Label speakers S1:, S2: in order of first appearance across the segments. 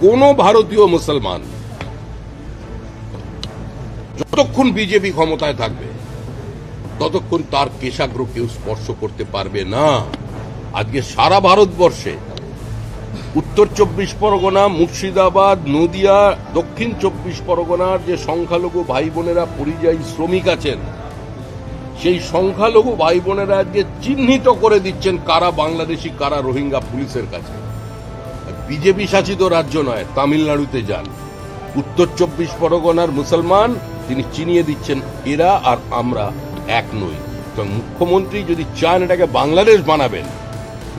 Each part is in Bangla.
S1: কোন ভারতীয় মুসলমান যতক্ষণ বিজেপি ক্ষমতায় থাকবে ততক্ষণ তার কেশাগ্র কেউ স্পর্শ করতে পারবে না। আজকে সারা ভারতবর্ষে উত্তর 24 পরগনা, মুর্শিদাবাদ, নদিয়া, দক্ষিণ 24 পরগনার যে সংখ্যালঘু ভাই বোনেরা পরিযায়ী শ্রমিক আছেন, সেই সংখ্যালঘু ভাই বোনেরা আজকে চিহ্নিত করে দিচ্ছেন কারা বাংলাদেশি, কারা রোহিঙ্গা পুলিশের কাছে। বিজেপি শাসিত রাজ্য নয়, তামিলনাড়ুতে যান, উত্তর 24 পরগনার মুসলমান তিনি চিনিয়ে দিচ্ছেন এরা আর আমরা এক নই। তো মুখ্যমন্ত্রী যদি চান এটাকে বাংলাদেশ বানাবেন,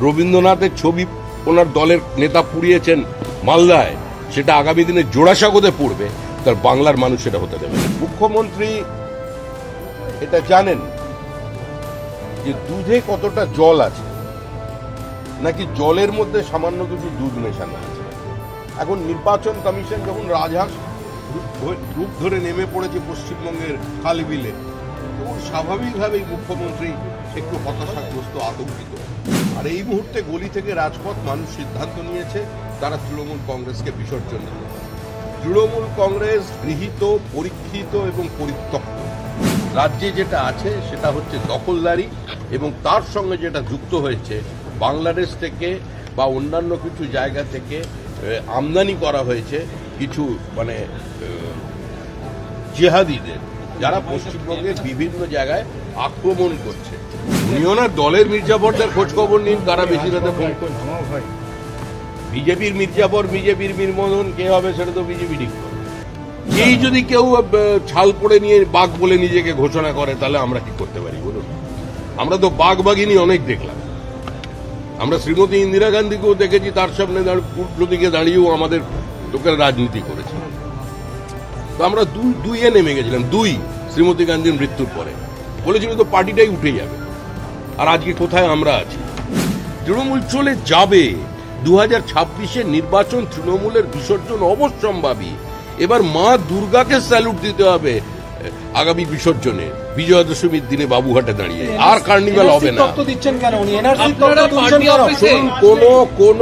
S1: রবীন্দ্রনাথের ছবি ওনার দলের নেতা পুড়িয়েছেন মালদায়, সেটা আগামী দিনে জোড়াসাগরে পড়বে, তার বাংলার মানুষ সেটা হতে দেবে। মুখ্যমন্ত্রী এটা জানেন যে দুধে কতটা জল আছে, নাকি জলের মধ্যে সামান্য কিছু দুধ মেশানো আছে। এখন নির্বাচন কমিশন যখন রাজহাঁস রূপ ধরে নেমে পড়েছে পশ্চিমবঙ্গের খালবিলে, তখন স্বাভাবিকভাবেই মুখ্যমন্ত্রী একটু হতাশাগ্রস্ত, আতঙ্কিত। আর এই মুহূর্তে গলি থেকে রাজপথ মানুষ সিদ্ধান্ত নিয়েছে তারা তৃণমূল কংগ্রেসকে বিসর্জন দেবে। তৃণমূল কংগ্রেস গৃহীত, পরীক্ষিত এবং পরিত্যক্ত। রাজ্যে যেটা আছে সেটা হচ্ছে দখলদারি, এবং তার সঙ্গে যেটা যুক্ত হয়েছে বাংলাদেশ থেকে বা অন্যান্য কিছু জায়গা থেকে আমদানি করা হয়েছে কিছু জিহাদিদের, যারা পশ্চিমবঙ্গের বিভিন্ন জায়গায় আক্রমণ করছে। উনিও না দলের মির্জাফরদের খোঁজ খবর নিন, কারা বেশি রাতে ফোন করছে। বিজেপির মির্জাফর, বিজেপির মীর মদন কে হবে সেটা তো বিজেপি ঠিক করে। এই যদি কেউ ছাল পড়ে নিয়ে বাঘ বলে নিজেকে ঘোষণা করে, তাহলে আমরা কি করতে পারি বলুন? আমরা তো বাঘ বাঘিনী অনেক দেখলাম। আমরা শ্রীমতী ইন্দিরা গান্ধীকেও দেখেছি, তার সামনে উল্টো দিকে দাঁড়িয়েও আমাদের লোকের রাজনীতি করেছে। তো আমরা দুইয়ে নেমে গেছিলাম, শ্রীমতী গান্ধীর মৃত্যুর পরে বলেছিল তো পার্টিটাই উঠে যাবে। আর আজকে কোথায় আমরা আছি? তৃণমূল চলে যাবে। 2026-এর নির্বাচন তৃণমূলের বিসর্জন অবশ্যম্ভাবী। এবার মা দুর্গাকে স্যালুট দিতে হবে আগামী বিসর্জনে, বিজয়া দশমীর দিনে বাবুঘাটে দাঁড়িয়ে। আর কার্নিভাল হবে না। কোন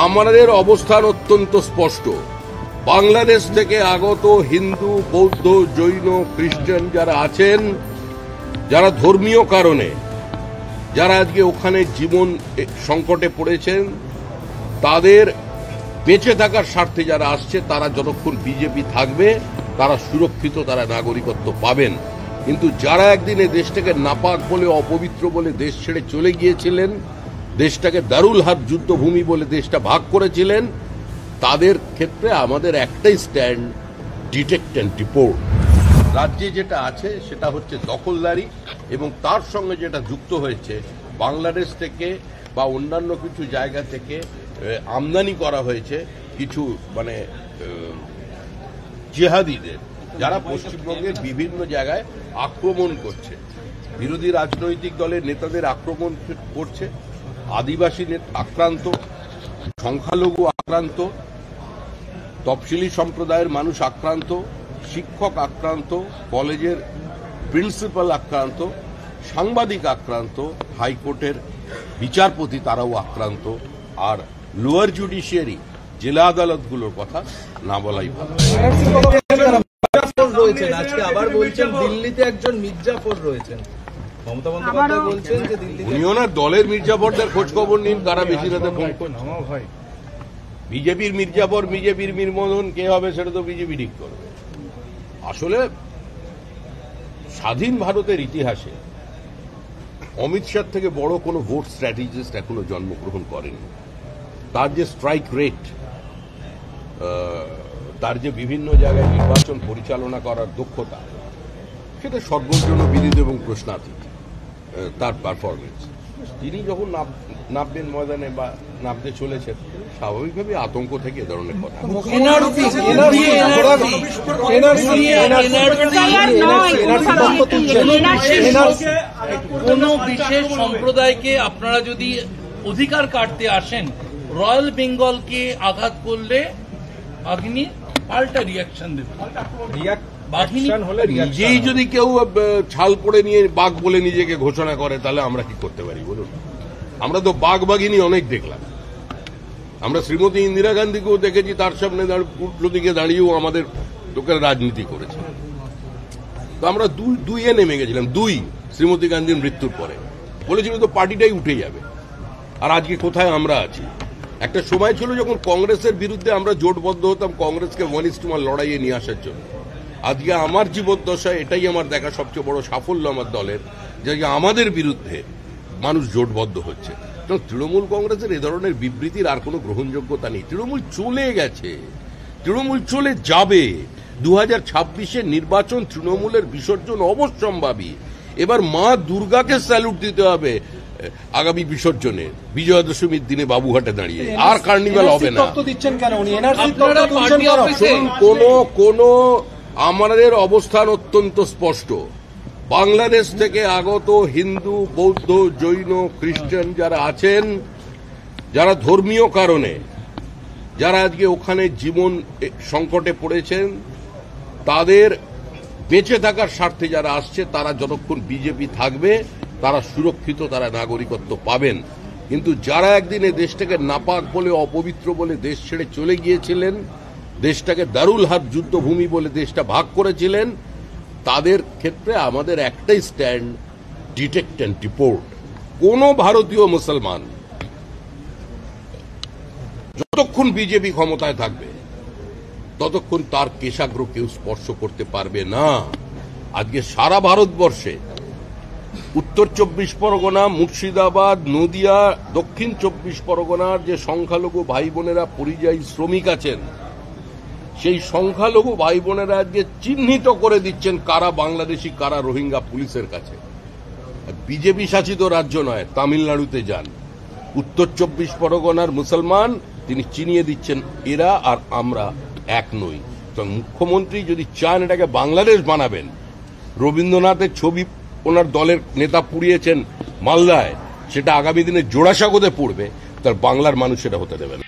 S1: আমাদের অবস্থান অত্যন্ত স্পষ্ট। বাংলাদেশ থেকে আগত হিন্দু, বৌদ্ধ, জৈন, খ্রিস্টান যারা আছেন, যারা ধর্মীয় কারণে, যারা আজকে ওখানে জীবন সংকটে পড়েছেন, তাদের বেঁচে থাকার স্বার্থে যারা আসছে, তারা যতক্ষণ বিজেপি থাকবে তারা সুরক্ষিত, তারা নাগরিকত্ব পাবেন। কিন্তু যারা একদিনে দেশটাকে নাপাক বলে, অপবিত্র বলে দেশ ছেড়ে চলে গিয়েছিলেন, দেশটাকে দারুল হার্ব যুদ্ধভূমি বলে দেশটা ভাগ করেছিলেন, তাদের ক্ষেত্রে আমাদের একটাই স্ট্যান্ড, ডিটেক্ট অ্যান্ড ডিপোর্ট। রাজ্যে যেটা আছে সেটা হচ্ছে দখলদারি, এবং তার সঙ্গে যেটা যুক্ত হয়েছে বাংলাদেশ থেকে বা অন্যান্য কিছু জায়গা থেকে আমদানি করা হয়েছে কিছু জিহাদিদের, যারা পশ্চিমবঙ্গের বিভিন্ন জায়গায় আক্রমণ করছে। বিরোধী রাজনৈতিক দলের নেতাদের আক্রমণ করছে, আদিবাসী আক্রান্ত, সংখ্যালঘু আক্রান্ত, তফসিলি সম্প্রদায়ের মানুষ আক্রান্ত, শিক্ষক আক্রান্ত, কলেজের প্রিন্সিপাল আক্রান্ত, সাংবাদিক আক্রান্ত, হাইকোর্টের বিচারপতি তারাও আক্রান্ত। আর লোয়ার জুডিশিয়ারি, জেলা আদালতগুলোর কথা না বলাই ভালো।
S2: আজকে আবার বলছেন দিল্লিতে একজন মির্জাফর রয়েছেন। মমতা বন্দ্যোপাধ্যায় বলছেন যে
S1: উনিও না দলের মির্জাফরদের খোঁজ খবর নিন, কারা বেশি রাতে ফোন করছে। বিজেপির মির্জাফর, বিজেপির মীর মদন কে হবে সেটা তো বিজেপি ঠিক করবে। আসলে স্বাধীন ভারতের ইতিহাসে অমিত শাহ থেকে বড় কোনো ভোট স্ট্র্যাটেজিস্ট এখনো জন্মগ্রহণ করেনি। তার যে স্ট্রাইক রেট, তার যে বিভিন্ন জায়গায় নির্বাচন পরিচালনা করার দক্ষতা, সেটা সর্বজন বিদিত এবং প্রশ্নাতীত। তার পারফরমেন্স, তিনি যখন নামবেন ময়দানে বা নামতে চলেছেন, স্বাভাবিকভাবে আতঙ্ক থেকে এ ধরনের কথা।
S3: কোন বিশেষ সম্প্রদায়কে আপনারা যদি অধিকার কাটতে আসেন, রয়্যাল বেঙ্গলকে আঘাত করলে বাঘিনী পাল্টা রিয়াকশন দেবে।
S1: নিজেই যদি কেউ ছাল পড়ে নিয়ে বাঘ বলে নিজেকে ঘোষণা করে, তাহলে আমরা কি করতে পারি বলুন? আমরা তো বাঘ বাঘিনী অনেক দেখলাম। আমরা শ্রীমতী ইন্দিরা গান্ধীকেও দেখেছি তার সামনে উল্টো দিকে দাঁড়িয়েও আমাদের লোকের রাজনীতি করেছে। তো আমরা দুইয়ে নেমে গেছিলাম, শ্রীমতী গান্ধীর মৃত্যুর পরে বলেছিল তো পার্টিটাই উঠে যাবে। আর আজকে কোথায় আমরা আছি? একটা সময় ছিল যখন কংগ্রেসের বিরুদ্ধে আমরা জোটবদ্ধ হতাম কংগ্রেসকে 1:1 লড়াইয়ে নিয়ে আসার জন্য। আজকে আমার জীবদ্দশায় এটাই আমার দেখা সবচেয়ে বড় সাফল্য আমার দলের, যে আমাদের বিরুদ্ধে মানুষ জোটবদ্ধ হচ্ছে। তৃণমূল কংগ্রেসের এ ধরনের বিবৃতির আর কোনো গ্রহণযোগ্যতা নেই। তৃণমূল চলে গেছে, তৃণমূল চলে যাবে। 2026-এর নির্বাচন তৃণমূলের বিসর্জন অবশ্যম্ভাবী। এবার মা দুর্গাকে স্যালুট দিতে হবে আগামী বিসর্জনে, বিজয়া দশমীর দিনে বাবুঘাটে দাঁড়িয়ে। আর কার্নিভাল হবে না। কোন আমাদের অবস্থান অত্যন্ত স্পষ্ট। বাংলাদেশ থেকে আগত হিন্দু, বৌদ্ধ, জৈন, খ্রিস্টান যারা আছেন, যারা ধর্মীয় কারণে, যারা আজকে ওখানে জীবন সংকটে পড়েছেন, তাদের বেঁচে থাকার স্বার্থে যারা আসছে, তারা যতক্ষণ বিজেপি থাকবে তারা সুরক্ষিত, তারা নাগরিকত্ব পাবেন। কিন্তু যারা একদিন এই দেশটাকে নাপাক বলে, অপবিত্র বলে দেশ ছেড়ে চলে গিয়েছিলেন, দেশটাকে দারুল হার্ব যুদ্ধভূমি বলে দেশটা ভাগ করেছিলেন, তাদের ক্ষেত্রে আমাদের একটাই স্ট্যান্ড, ডিটেক্ট অ্যান্ড ডিপোর্ট। কোন ভারতীয় মুসলমান যতক্ষণ বিজেপি ক্ষমতায় থাকবে ততক্ষণ তার কেশাগ্র কেউ স্পর্শ করতে পারবে না। আজকে সারা ভারতবর্ষে উত্তর 24 পরগনা, মুর্শিদাবাদ, নদিয়া, দক্ষিণ 24 পরগনার যে সংখ্যালঘু ভাই বোনেরা পরিযায়ী শ্রমিক আছেন, সেই সংখ্যালঘু ভাই বোনেরা আজকে চিহ্নিত করে দিচ্ছেন কারা বাংলাদেশি, কারা রোহিঙ্গা পুলিশের কাছে। বিজেপি শাসিত রাজ্য নয়, তামিলনাড়ুতে যান, উত্তর 24 পরগনার মুসলমান তিনি চিনিয়ে দিচ্ছেন এরা আর আমরা এক নই। তো মুখ্যমন্ত্রী যদি চান এটাকে বাংলাদেশ বানাবেন, রবীন্দ্রনাথের ছবি ওনার দলের নেতা পুড়িয়েছেন মালদায়, সেটা আগামী দিনে জোড়াসাঁকোতে পড়বে, তার বাংলার মানুষ সেটা হতে দেবেন।